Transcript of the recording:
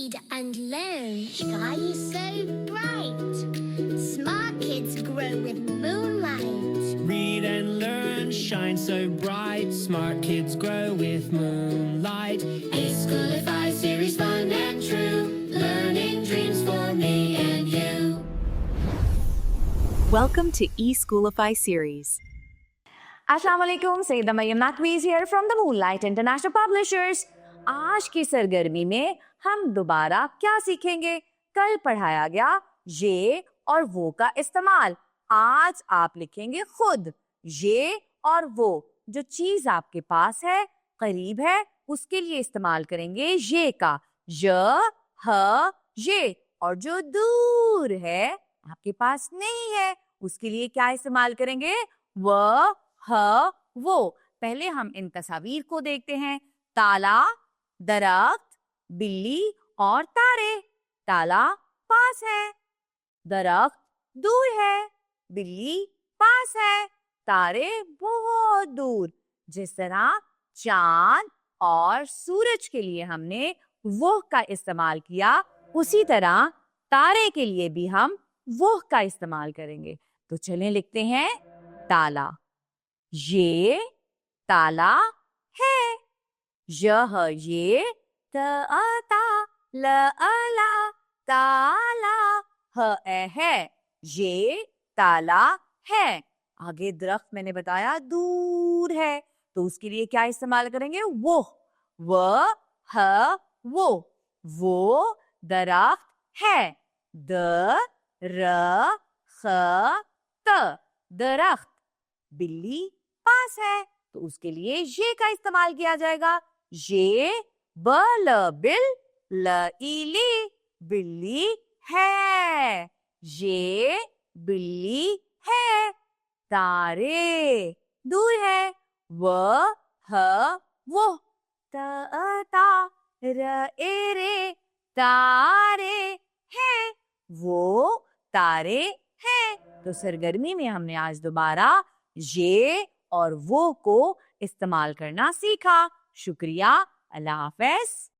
Read and learn. Sky is so bright. Smart kids grow with moonlight. Read and learn, shine so bright. Smart kids grow with moonlight. E-Schoolify series, fun and true. Learning dreams for me and you. Welcome to E-Schoolify series. अस्सलाम वालेकुम, Saeeda Maryam नकवीज़ here from the Moonlight International Publishers। आज की सरगर्मी में हम दोबारा क्या सीखेंगे? कल पढ़ाया गया ये और वो का इस्तेमाल। आज आप लिखेंगे खुद ये और वो। जो चीज आपके पास है, करीब है, उसके लिए इस्तेमाल करेंगे ये का, य, ह, ये। और जो दूर है, आपके पास नहीं है, उसके लिए क्या इस्तेमाल करेंगे? व, ह, वो। पहले हम इन तस्वीर को देखते हैं। ताला, दरख्त, बिल्ली और तारे। ताला पास है, दरख्त दूर है, बिल्ली पास है, तारे बहुत दूर। जिस तरह चांद और सूरज के लिए हमने वो का इस्तेमाल किया, उसी तरह तारे के लिए भी हम वो का इस्तेमाल करेंगे। तो चलें लिखते हैं ताला। ये ताला है। यह ये ता ल ला ताला है। ये ताला है। आगे दरख्त मैंने बताया दूर है, तो उसके लिए क्या इस्तेमाल करेंगे? वो, व, ह, वो दरख्त है। द, र, ख, त, दरख्त। बिल्ली पास है, तो उसके लिए ये का इस्तेमाल किया जाएगा। ये ब ल बिल ल इली, बिल्ली है। ये बिल्ली है। तारे दूर है, व, ह, वो। ता र ए रे, तारे हैं। वो तारे हैं। तो सरगर्मी में हमने आज दोबारा ये और वो को इस्तेमाल करना सीखा। शुक्रिया। अल्लाह हाफ़िज़।